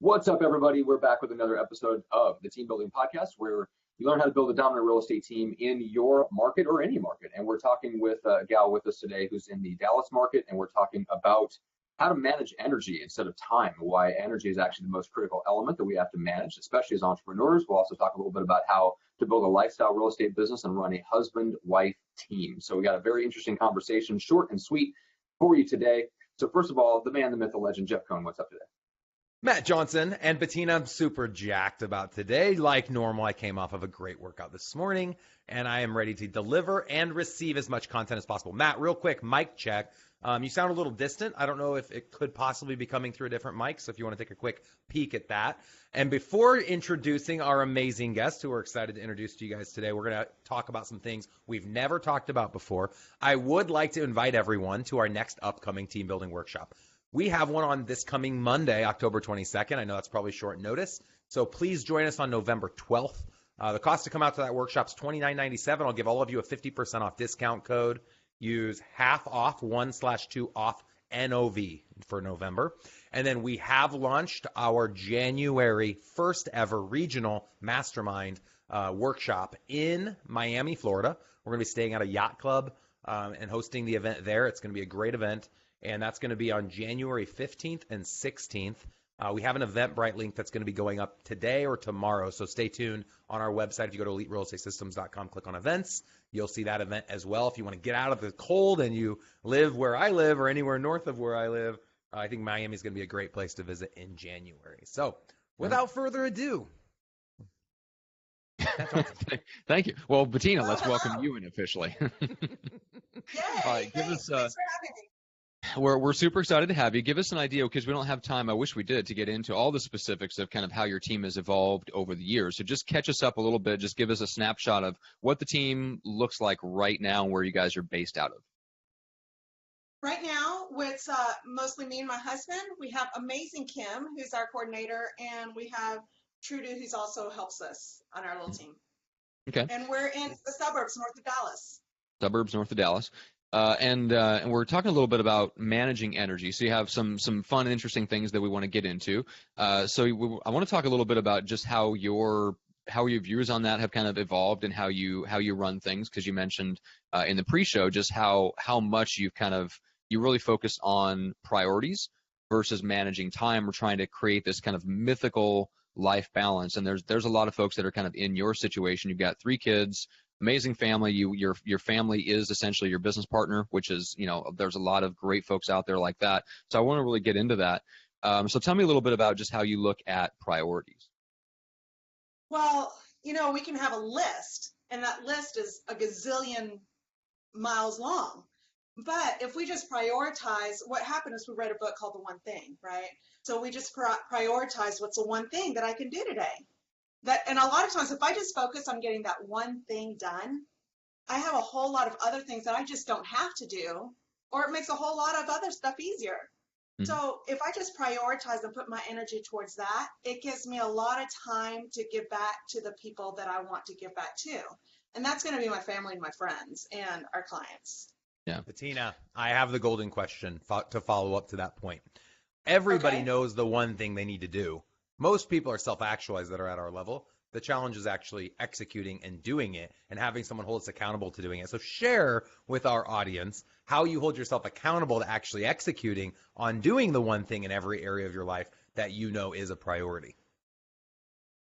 What's up, everybody? We're back with another episode of the Team Building Podcast, where you learn how to build a dominant real estate team in your market or any market. And we're talking with a gal with us today who's in the Dallas market, and we're talking about how to manage energy instead of time, why energy is actually the most critical element that we have to manage, especially as entrepreneurs. We'll also talk a little bit about how to build a lifestyle real estate business and run a husband-wife team. So we got a very interesting conversation, short and sweet, for you today. So first of all, the man, the myth, the legend, Jeff Cohn, what's up today? Matt Johnson and Bettina, I'm super jacked about today. Like normal, I came off of a great workout this morning, and I am ready to deliver and receive as much content as possible. Matt, real quick, mic check. You sound a little distant. I don't know if it could possibly be coming through a different mic, so if you want to take a quick peek at that. And before introducing our amazing guests, who we're excited to introduce to you guys today, we're going to talk about some things we've never talked about before. I would like to invite everyone to our next upcoming team building workshop. We have one on this coming Monday, October 22nd. I know that's probably short notice, so please join us on November 12th. The cost to come out to that workshop is $29.97. I'll give all of you a 50% off discount code. Use half off, 1/2 off NOV for November. And then we have launched our January first ever regional mastermind workshop in Miami, Florida. We're going to be staying at a yacht club and hosting the event there. It's going to be a great event. And that's going to be on January 15th and 16th. We have an Eventbrite link that's going to be going up today or tomorrow, so stay tuned on our website. If you go to eliterealestatesystems.com, click on events, you'll see that event as well. If you want to get out of the cold and you live where I live or anywhere north of where I live, I think Miami is going to be a great place to visit in January. So without further ado. Thank you. Well, Bettina, let's welcome you in officially. Yay, All right, give us, thanks for having me. We're super excited to have you. Give us an idea, because we don't have time, I wish we did, to get into all the specifics of kind of how your team has evolved over the years. So just catch us up a little bit. Just give us a snapshot of what the team looks like right now and where you guys are based out of. Right now, it's mostly me and my husband. We have amazing Kim, who's our coordinator, and we have Trudy, who's also helps us on our little team. Okay. And we're in the suburbs north of Dallas. Suburbs north of Dallas. And we're talking a little bit about managing energy. So you have some fun and interesting things that we want to get into. I want to talk a little bit about just how your views on that have kind of evolved and how you run things, because you mentioned in the pre-show just how much you really focus on priorities versus managing time or trying to create this kind of mythical life balance. And there's a lot of folks that are kind of in your situation. You've got 3 kids. Amazing family. Your family is essentially your business partner, which is, there's a lot of great folks out there like that. So I want to really get into that. So tell me a little bit about just how you look at priorities. Well, we can have a list, and that list is a gazillion miles long. But if we just prioritize, what happened is we read a book called The One Thing, right? So we just prioritize what's the one thing that I can do today. And a lot of times, if I just focus on getting that one thing done, I have a whole lot of other things that I just don't have to do, or it makes a whole lot of other stuff easier. Mm-hmm. So if I just prioritize and put my energy towards that, it gives me a lot of time to give back to the people that I want to give back to. And that's going to be my family and my friends and our clients. Yeah. Bettina, I have the golden question to follow up to that point. Everybody knows the one thing they need to do. Most people are self-actualized that are at our level. The challenge is actually executing and doing it and having someone hold us accountable to doing it. So share with our audience how you hold yourself accountable to actually executing on doing the one thing in every area of your life that you know is a priority.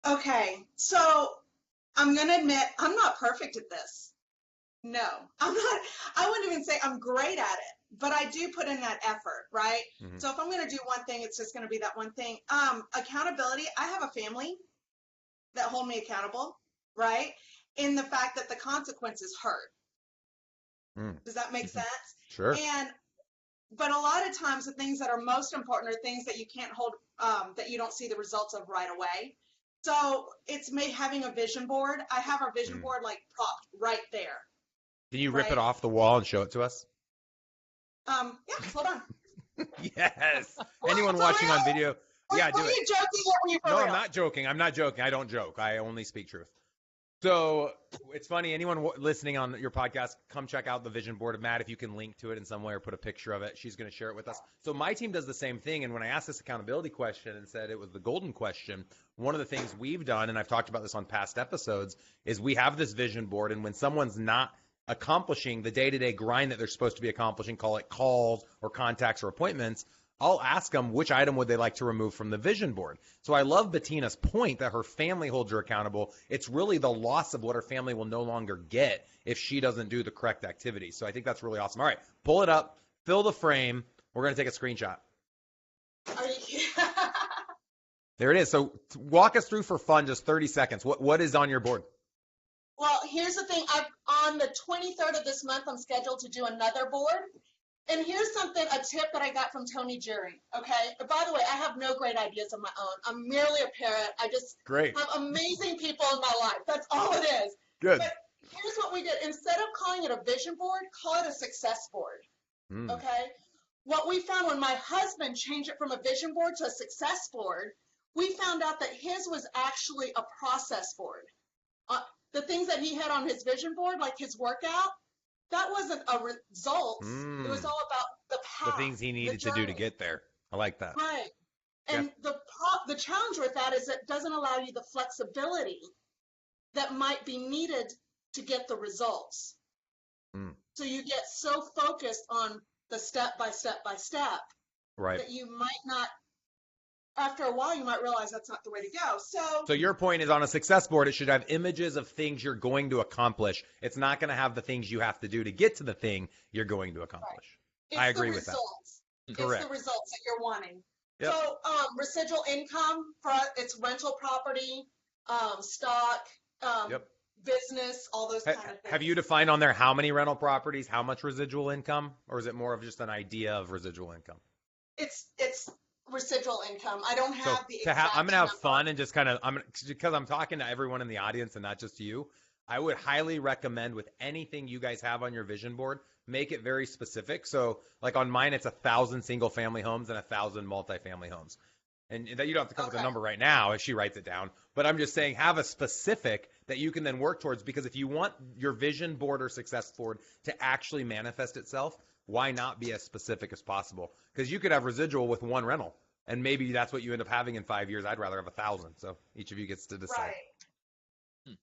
Okay, so I'm going to admit I'm not perfect at this. No, I'm not. I wouldn't even say I'm great at it, but I do put in that effort, right? Mm-hmm. So if I'm going to do one thing, it's just going to be that one thing. Accountability, I have a family that hold me accountable, right? In the fact that the consequences hurt. Does that make sense? Sure. But a lot of times the things that are most important are things that you can't hold, that you don't see the results of right away. So it's having a vision board. I have our vision board like propped right there. Can you rip it off the wall and show it to us? Yeah, hold on. Yes. Anyone watching on video, yeah, do it. Were you joking or were you for real? No, I'm not joking. I don't joke. I only speak truth. So it's funny. Anyone listening on your podcast, come check out the vision board of Matt. If you can link to it in some way or put a picture of it, she's going to share it with us. So my team does the same thing. And when I asked this accountability question and said it was the golden question, one of the things we've done, and I've talked about this on past episodes, is we have this vision board. And when someone's not accomplishing the day-to-day grind that they're supposed to be accomplishing, call it calls or contacts or appointments, I'll ask them which item would they like to remove from the vision board. So I love Bettina's point that her family holds her accountable. It's really the loss of what her family will no longer get if she doesn't do the correct activity. So I think that's really awesome. All right, pull it up, fill the frame. We're going to take a screenshot. There it is. So walk us through for fun, just 30 seconds. What is on your board? Well, here's the thing. On the 23rd of this month, I'm scheduled to do another board. And here's a tip that I got from Tony Jury, okay? By the way, I have no great ideas of my own. I'm merely a parrot. I just have amazing people in my life. That's all it is. Good. But here's what we did. Instead of calling it a vision board, call it a success board, okay? What we found when my husband changed it from a vision board to a success board, we found out that his was actually a process board. The things that he had on his vision board, like his workout, that wasn't a result. It was all about the path. The things he needed to do to get there. I like that. Right. And the challenge with that is it doesn't allow you the flexibility that might be needed to get the results. So you get so focused on the step by step by step that you might not, after a while, you might realize that's not the way to go. So your point is on a success board, it should have images of things you're going to accomplish. It's not going to have the things you have to do to get to the thing you're going to accomplish. Right. I agree with that. Correct. It's the results that you're wanting. Yep. So residual income, it's rental property, stock, business, all those kind of things. Have you defined on there how many rental properties, how much residual income, or is it more of just an idea of residual income? It's residual income. I don't have the exact I'm gonna have fun and just kind of because I'm talking to everyone in the audience and not just you. I would highly recommend with anything you guys have on your vision board, make it very specific. So like on mine, it's 1,000 single family homes and 1,000 multifamily homes. And that you don't have to come up with a number right now if she writes it down. But I'm just saying have a specific that you can then work towards, because if you want your vision board or success board to actually manifest itself, why not be as specific as possible? Because you could have residual with one rental, and maybe that's what you end up having in 5 years. I'd rather have 1,000. So each of you gets to decide. Right.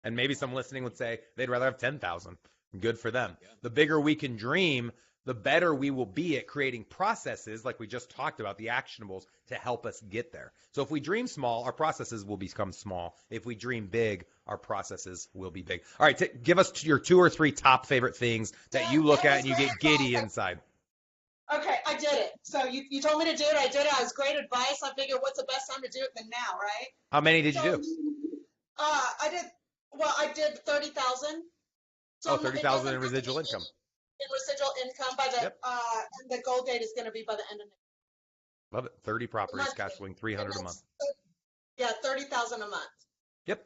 And maybe some listening would say they'd rather have 10,000. Good for them. Yeah. The bigger we can dream, the better we will be at creating processes like we just talked about, the actionables, to help us get there. So if we dream small, our processes will become small. If we dream big, our processes will be big. All right, give us your 2 or 3 top favorite things that you look at and you get giddy inside. Okay, I did it. So you told me to do it. I did it. I was great advice. I figured what's the best time to do it than now, right? How many did you do? I did 30,000. So 30,000 in residual income. In residual income by the goal date is going to be by the end of next year. Love it. 30 properties, cash flowing 300 a month. Yeah, 30,000 a month. Yep.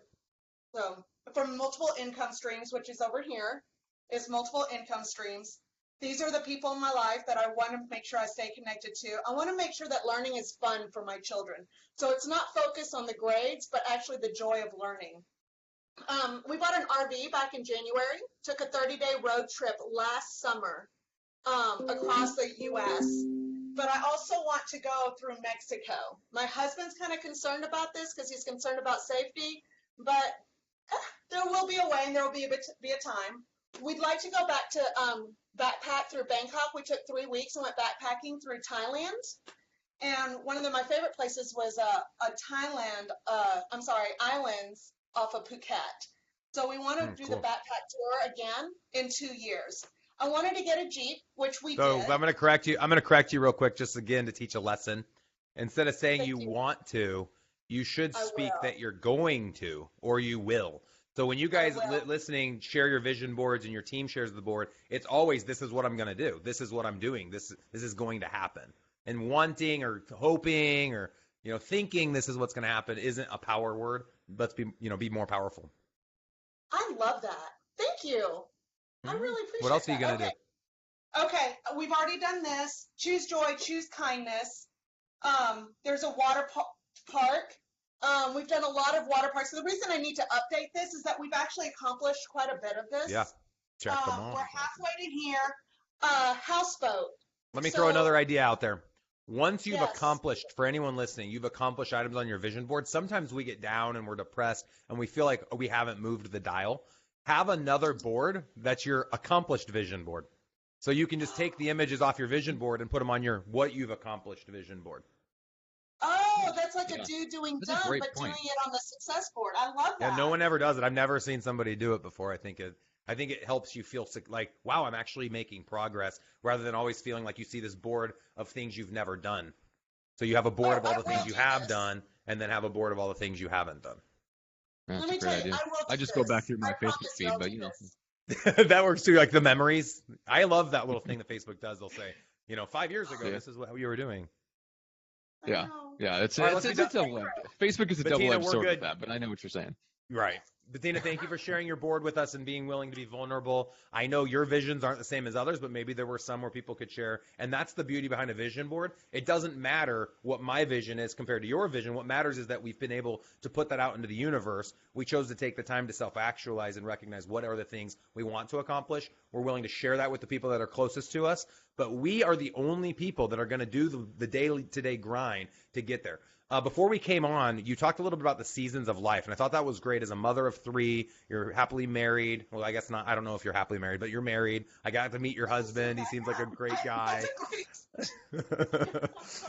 So from multiple income streams, which is over here, is multiple income streams. These are the people in my life that I want to make sure I stay connected to. I want to make sure that learning is fun for my children. So it's not focused on the grades, but actually the joy of learning. We bought an RV back in January, took a 30-day road trip last summer across the U.S., but I also want to go through Mexico. My husband's kind of concerned about this because he's concerned about safety, but there will be a way and there will be a time. We'd like to go back to backpack through Bangkok. We took 3 weeks and went backpacking through Thailand. And one of my favorite places was islands off of Phuket. So we want to do the backpack tour again in 2 years. I wanted to get a Jeep, which we did. I'm going to correct you. I'm going to correct you real quick, just again to teach a lesson. Instead of saying you want to, you should speak that you're going to, or you will. So when you guys listening share your vision boards and your team shares the board, it's always, this is what I'm going to do. This is what I'm doing. This is going to happen. And wanting or hoping or thinking this is what's going to happen isn't a power word. Let's be more powerful. I love that. Thank you. I really appreciate it. What else are you going to do? Okay, we've already done this. Choose joy, choose kindness. There's a water park We've done a lot of water parks. So the reason I need to update this is that we've actually accomplished quite a bit of this. Yeah, check them off. We're halfway to here. Houseboat. Let me So, throw another idea out there. Once you've yes. accomplished, for anyone listening, you've accomplished items on your vision board. Sometimes we get down and we're depressed and we feel like we haven't moved the dial. Have another board that's your accomplished vision board. So you can just take the images off your vision board and put them on your what you've accomplished vision board. Oh, that's like a do doing That's a done, great but point. doing it on the success board. I love that. Yeah, no one ever does it. I've never seen somebody do it before. I think it helps you feel like, wow, I'm actually making progress, rather than always feeling like you see this board of things you've never done. So you have a board of all the things you have done, and then have a board of all the things you haven't done. That's Let a me great tell you, idea. I will I do just this. go back through my I Facebook promise feed, I'll but do you know. this. That works too, like the memories. I love that little thing that Facebook does. They'll say, 5 years ago, Yeah. this is what you were doing. I Yeah. know. Yeah, it's All right, a let's be double-edged. Facebook is a Bettina, double-edged we're sword with good. that, but I know what you're saying. Right. Bettina, thank you for sharing your board with us and being willing to be vulnerable. I know your visions aren't the same as others, but maybe there were some where people could share. And that's the beauty behind a vision board. It doesn't matter what my vision is compared to your vision. What matters is that we've been able to put that out into the universe. We chose to take the time to self-actualize and recognize what are the things we want to accomplish. We're willing to share that with the people that are closest to us. But we are the only people that are going to do the daily today grind to get there. Before we came on, you talked a little bit about the seasons of life, and I thought that was great. As a mother of 3, you're happily married. Well, I guess not. I don't know if you're happily married, but you're married. I got to meet your husband. He seems like a great guy.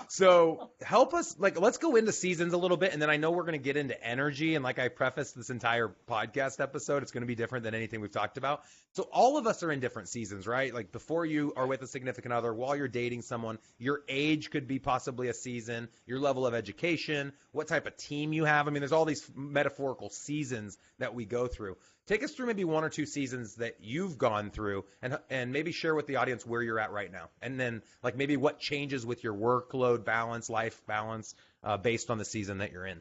So help us, let's go into seasons a little bit, and then I know we're going to get into energy. And like I prefaced this entire podcast episode, it's going to be different than anything we've talked about. So all of us are in different seasons, right? Like before you are with a significant other, while you're dating someone, your age could be possibly a season, your level of education, what type of team you have. I mean, there's all these metaphorical seasons that we go through. Take us through maybe 1 or 2 seasons that you've gone through, and maybe share with the audience where you're at right now. And then maybe what changes with your workload balance, life balance, based on the season that you're in.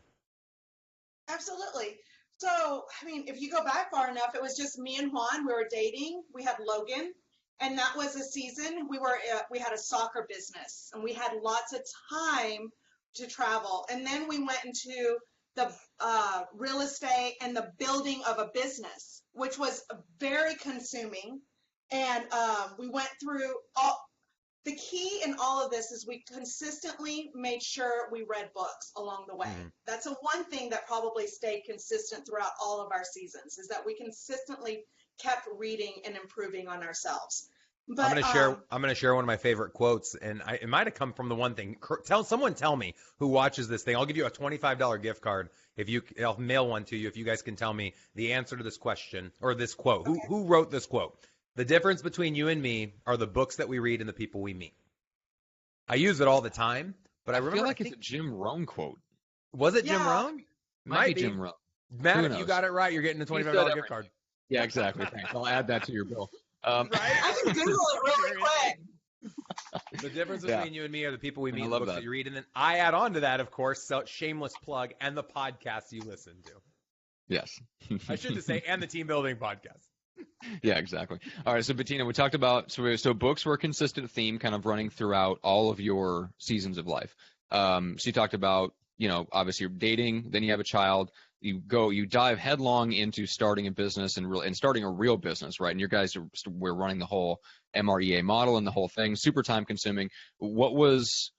Absolutely. So, I mean, if you go back far enough, it was just me and Juan. We were dating. We had Logan, and that was a season. We had a soccer business, and we had lots of time to travel. And then we went into the real estate and the building of a business, which was very consuming. And we went through all. The key in all of this is we consistently made sure we read books along the way. Mm-hmm. That's one thing that probably stayed consistent throughout all of our seasons, is that we consistently kept reading and improving on ourselves. But I'm going to share one of my favorite quotes, and it might have come from the one thing. Tell me who watches this thing. I'll give you a $25 gift card I'll mail one to you if you guys can tell me the answer to this question or this quote. Okay. Who wrote this quote? The difference between you and me are the books that we read and the people we meet. I use it all the time, but I remember. Feel like it's a Jim Rohn quote. Was it Jim Yeah. Rohn? Might be Jim Rohn. Matt, Who if you knows? got it right, you're getting a $25 gift card. Yeah, exactly. Thanks. I'll add that to your bill. I can Google it really quick. The difference between you and me are the people we meet I and the love books that. that you read. And then I add on to that, of course, so shameless plug, and the podcasts you listen to. Yes. I should just say, and the team building podcast. Yeah, exactly. All right, so Bettina, we talked about so books were a consistent theme, kind of running throughout all of your seasons of life. So you talked about, obviously you're dating, then you have a child, you dive headlong into starting a business and starting a real business, right? And you guys we're running the whole MREA model and the whole thing, super time consuming. What was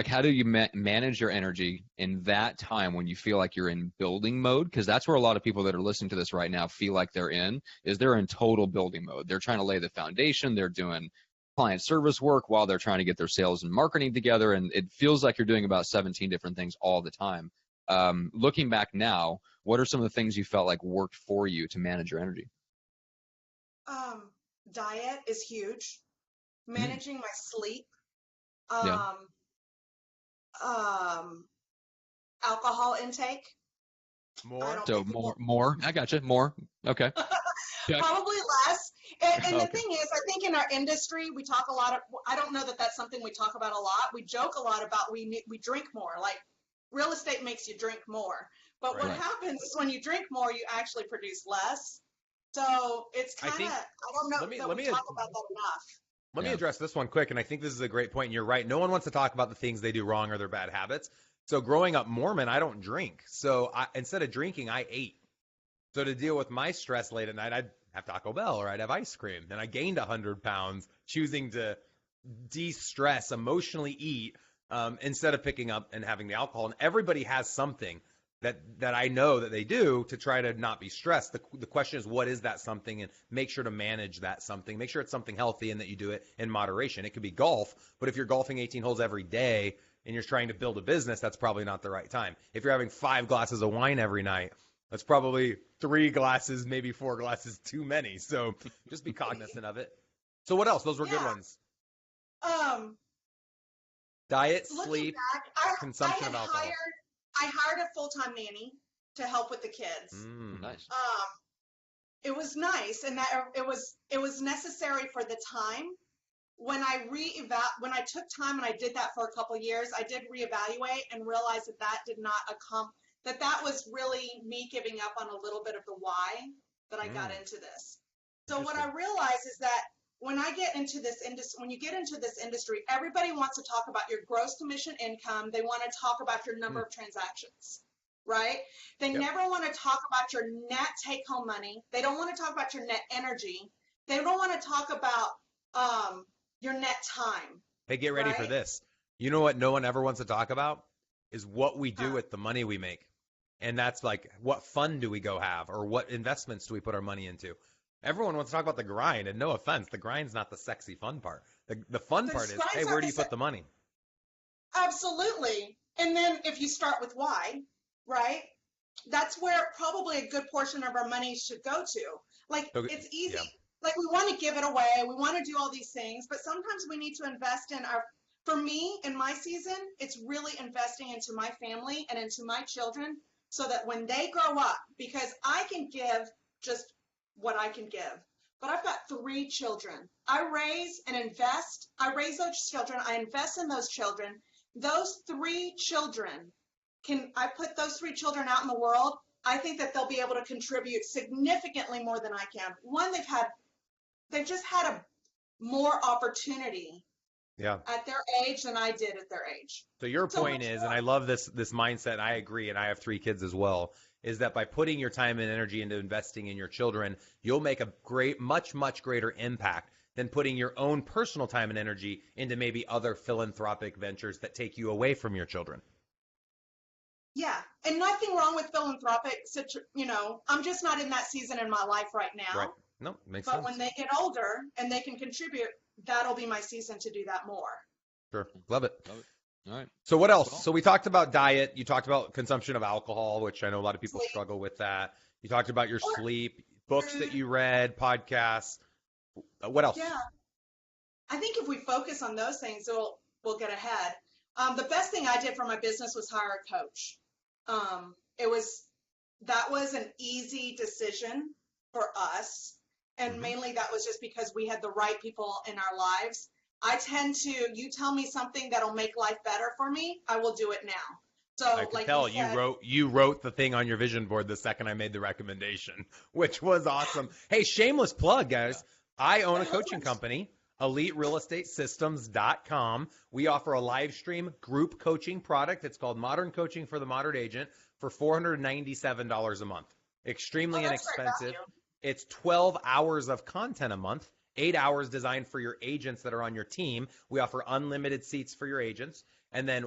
how do you manage your energy in that time when you feel like you're in building mode? Because that's where a lot of people that are listening to this right now feel like they're in total building mode. They're trying to lay the foundation. They're doing client service work while they're trying to get their sales and marketing together. And it feels like you're doing about 17 different things all the time. Looking back now, what are some of the things you felt like worked for you to manage your energy? Diet is huge. Managing my sleep. Yeah. Alcohol intake. More? So more. I got you. More. Okay. Yeah. Probably less. And Okay. the thing is, I think in our industry, we talk a lot of, I don't know that that's something we talk about a lot. We joke a lot about we drink more. Like real estate makes you drink more. But what Right. happens is when you drink more, you actually produce less. So it's kind of, I don't know that we talk about that enough. Let me address this one quick, and I think this is a great point, and you're right. No one wants to talk about the things they do wrong or their bad habits. So growing up Mormon, I don't drink. So instead of drinking, I ate. So to deal with my stress late at night, I'd have Taco Bell or I'd have ice cream. And I gained 100 pounds choosing to de-stress, emotionally eat, instead of picking up and having the alcohol. And everybody has something that I know that they do to try to not be stressed. The question is, what is that something? And make sure to manage that something. Make sure it's something healthy and that you do it in moderation. It could be golf, but if you're golfing 18 holes every day and you're trying to build a business, that's probably not the right time. If you're having 5 glasses of wine every night, that's probably 3 glasses, maybe 4 glasses too many. So just be cognizant of it. So what else? Those were good ones. Diet, sleep, back, consumption of alcohol. I hired a full-time nanny to help with the kids. Nice. It was nice, and that it was necessary for the time. When I took time and I did that for a couple years, I did reevaluate and realize that did not that was really me giving up on a little bit of the why that I got into this. So what I realized is that when I get into this industry, when you get into this industry, everybody wants to talk about your gross commission income. They want to talk about your number of transactions, right? They never want to talk about your net take-home money. They don't want to talk about your net energy. They don't want to talk about your net time. Hey, get ready for this. You know what no one ever wants to talk about is what we do with the money we make. And that's like, what fun do we go have, or what investments do we put our money into? Everyone wants to talk about the grind, and no offense, the grind's not the sexy fun part. The fun part is, hey, where do you put the money? Absolutely. And then if you start with why, right? That's where probably a good portion of our money should go to. Like, it's easy. Yeah. Like, we want to give it away. We want to do all these things, but sometimes we need to invest in for me, in my season, it's really investing into my family and into my children so that when they grow up, because I can give just what I can give, but I've got 3 children. I raise and invest. I raise those children. I invest in those children. Those 3 children, I put those 3 children out in the world, I think that they'll be able to contribute significantly more than I can. One, they've just had a more opportunity at their age than I did at their age. So your point is, and I love this mindset, I agree, and I have 3 kids as well, is that by putting your time and energy into investing in your children, you'll make a much greater impact than putting your own personal time and energy into maybe other philanthropic ventures that take you away from your children. Yeah, and nothing wrong with philanthropic, I'm just not in that season in my life right now. Right. No, makes sense. But when they get older and they can contribute, that'll be my season to do that more. Sure. Love it. All right. So what else? So we talked about diet. You talked about consumption of alcohol, which I know a lot of people struggle with that. You talked about your sleep, books that you read, podcasts. What else? Yeah. I think if we focus on those things, we'll get ahead. The best thing I did for my business was hire a coach. That was an easy decision for us. And mainly that was just because we had the right people in our lives. You tell me something that'll make life better for me, I will do it now. So I could tell you wrote the thing on your vision board the second I made the recommendation, which was awesome. Hey, shameless plug, guys. I own a coaching company, EliteRealEstateSystems.com. We offer a live stream group coaching product. It's called Modern Coaching for the Modern Agent for $497 a month. Extremely inexpensive. It's 12 hours of content a month, 8 hours designed for your agents that are on your team. We offer unlimited seats for your agents. And then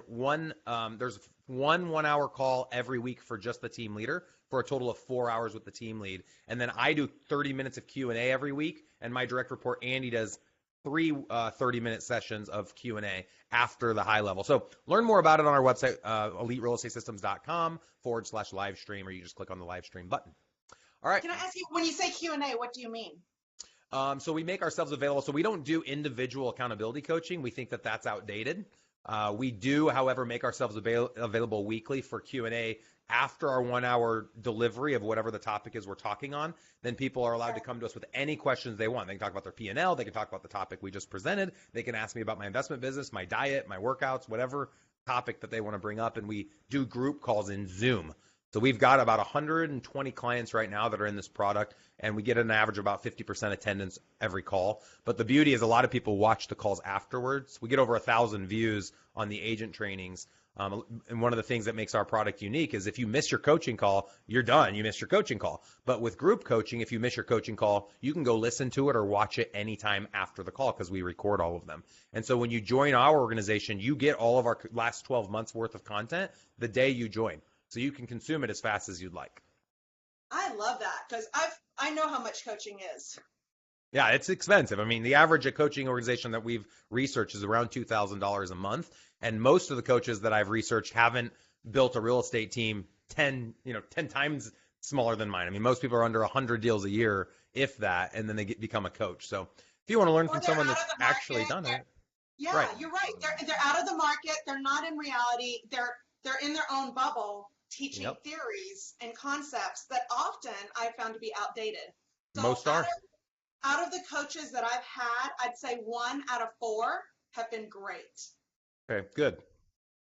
there's one 1-hour call every week for just the team leader for a total of 4 hours with the team lead. And then I do 30 minutes of Q&A every week. And my direct report, Andy, does 3 30-minute sessions of Q&A after the high level. So learn more about it on our website, EliteRealEstateSystems.com/live stream, or you just click on the live stream button. All right. Can I ask you, when you say Q&A, what do you mean? So we make ourselves available. So we don't do individual accountability coaching. We think that that's outdated. We do, however, make ourselves available weekly for Q&A after our 1-hour delivery of whatever the topic is we're talking on. Then people are allowed to come to us with any questions they want. They can talk about their P&L. They can talk about the topic we just presented. They can ask me about my investment business, my diet, my workouts, whatever topic that they want to bring up. And we do group calls in Zoom. So we've got about 120 clients right now that are in this product, and we get an average of about 50% attendance every call. But the beauty is a lot of people watch the calls afterwards. We get over 1,000 views on the agent trainings And one of the things that makes our product unique is if you miss your coaching call, you're done. You missed your coaching call. But with group coaching, if you miss your coaching call, you can go listen to it or watch it anytime after the call because we record all of them. And so when you join our organization, you get all of our last 12 months worth of content the day you join. So you can consume it as fast as you'd like. I love that because I know how much coaching is. Yeah, it's expensive. I mean, the average coaching organization that we've researched is around $2,000 a month. And most of the coaches that I've researched haven't built a real estate team 10 times smaller than mine. I mean, most people are under 100 deals a year, if that, and then they become a coach. So if you want to learn from someone that's actually done it. Yeah, right. You're right. They're out of the market. They're not in reality. They're in their own bubble teaching theories and concepts that often I've found to be outdated. So most are. Out of the coaches that I've had, I'd say 1 out of 4 have been great. Okay, good.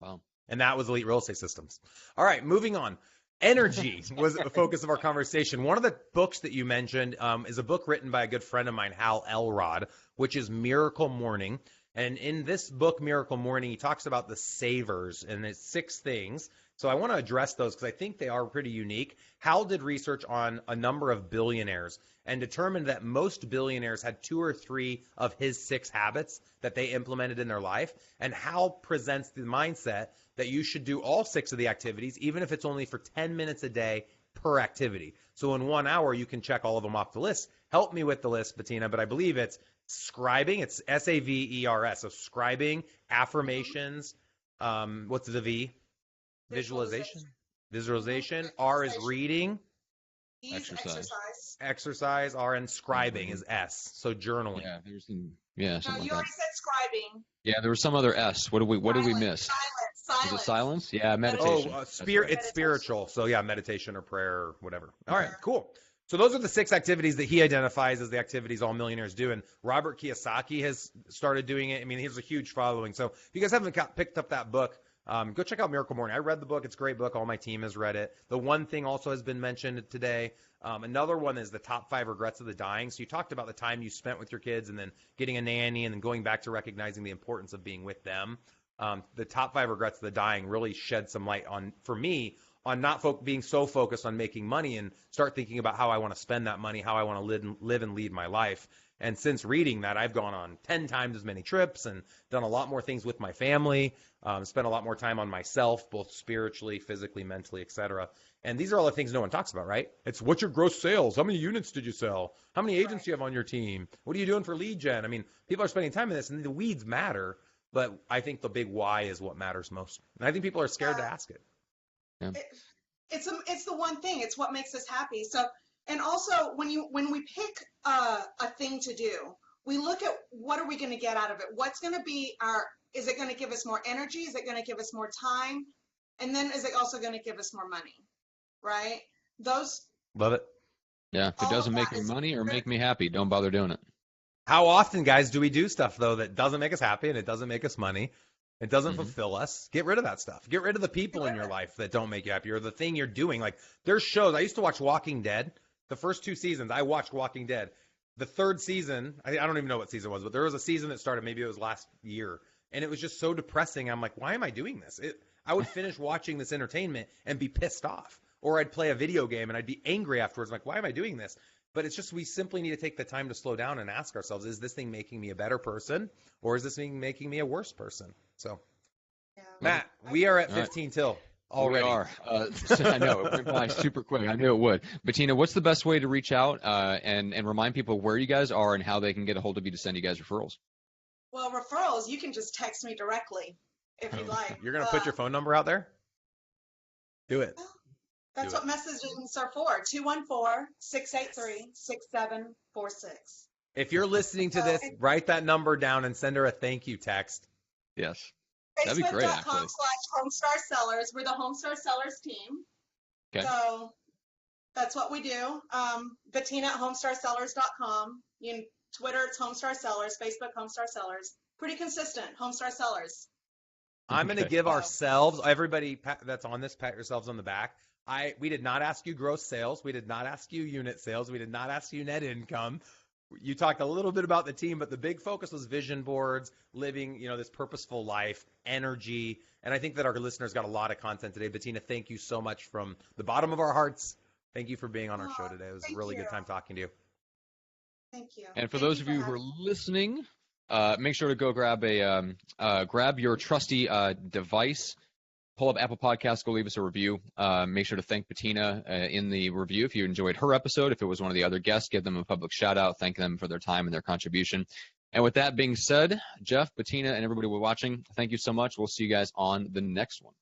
Wow. And that was Elite Real Estate Systems. All right, moving on. Energy was the focus of our conversation. One of the books that you mentioned is a book written by a good friend of mine, Hal Elrod, which is Miracle Morning. And in this book, Miracle Morning, he talks about the savers, and it's 6 things. So I want to address those because I think they are pretty unique. Hal did research on a number of billionaires and determined that most billionaires had 2 or 3 of his 6 habits that they implemented in their life. And Hal presents the mindset that you should do all 6 of the activities, even if it's only for 10 minutes a day per activity. So in 1 hour, you can check all of them off the list. Help me with the list, Bettina, but I believe it's scribing. It's SAVERS. So scribing, affirmations. What's the V? Visualization. R is reading. Exercise. R, and scribing is S. So journaling. Yeah, something like that. Already said scribing. Yeah, there was some other S. What did we miss? Silence. Is it silence? Yeah, meditation. It's spiritual. So yeah, meditation or prayer or whatever. All right, cool. So those are the 6 activities that he identifies as the activities all millionaires do. And Robert Kiyosaki has started doing it. I mean, he has a huge following. So if you guys haven't picked up that book, go check out Miracle Morning. I read the book. It's a great book. All my team has read it. The one thing also has been mentioned today. Another one is the top 5 regrets of the dying. So you talked about the time you spent with your kids and then getting a nanny and then going back to recognizing the importance of being with them. The top 5 regrets of the dying really shed some light on, for me, on not being so focused on making money and start thinking about how I want to spend that money, how I want to live and lead my life. And since reading that, I've gone on 10 times as many trips and done a lot more things with my family, spent a lot more time on myself, both spiritually, physically, mentally, etc. And these are all the things no one talks about, right? It's what's your gross sales? How many units did you sell? How many agents do you have on your team? What are you doing for lead gen? I mean, people are spending time in this, and the weeds matter, but I think the big why is what matters most. And I think people are scared to ask it. Yeah. It's the one thing. It's what makes us happy. So, and also when we pick a thing to do, we look at what are we going to get out of it? What's going to be is it going to give us more energy? Is it going to give us more time? And then is it also going to give us more money? Right? Love it. Yeah. If it doesn't make me money or make me happy, don't bother doing it. How often, guys, do we do stuff, though, that doesn't make us happy and it doesn't make us money? It doesn't fulfill us. Get rid of that stuff. Get rid of the people in your life that don't make you happy or the thing you're doing. Like, there's shows. I used to watch Walking Dead. The first 2 seasons, I watched Walking Dead. The 3rd season, I don't even know what season it was, but there was a season that started, maybe it was last year, and it was just so depressing. I'm like, why am I doing this? I would finish watching this entertainment and be pissed off. Or I'd play a video game and I'd be angry afterwards. I'm like, why am I doing this? But it's just we simply need to take the time to slow down and ask ourselves, is this thing making me a better person or is this thing making me a worse person? So, yeah. Matt, we are at 15 till already. We are. I know. It went by super quick. I knew it would. Bettina, what's the best way to reach out and remind people where you guys are and how they can get a hold of you to send you guys referrals? Well, referrals, you can just text me directly if you'd like. You're going to put your phone number out there? Do it. That's what messages are for. 214-683-6746. If you're listening to this, write that number down and send her a thank you text. Yes. That'd be great, actually. Facebook.com/Homestar Sellers. We're the Homestar Sellers team. Okay. So that's what we do. Bettina at homestarsellers.com. Twitter, it's Homestar Sellers. Facebook, Homestar Sellers. Pretty consistent, Homestar Sellers. I'm going to give ourselves, everybody that's on this, pat yourselves on the back. We did not ask you gross sales. We did not ask you unit sales. We did not ask you net income. You talked a little bit about the team, but the big focus was vision boards, living, this purposeful life, energy. And I think that our listeners got a lot of content today. Bettina, thank you so much from the bottom of our hearts. Thank you for being on our show today. It was a really good time talking to you. Thank you. And for those of you who are listening, make sure to go grab your trusty device. Pull up Apple Podcasts, go leave us a review. Make sure to thank Bettina in the review if you enjoyed her episode. If it was one of the other guests, give them a public shout out. Thank them for their time and their contribution. And with that being said, Jeff, Bettina, and everybody watching, thank you so much. We'll see you guys on the next one.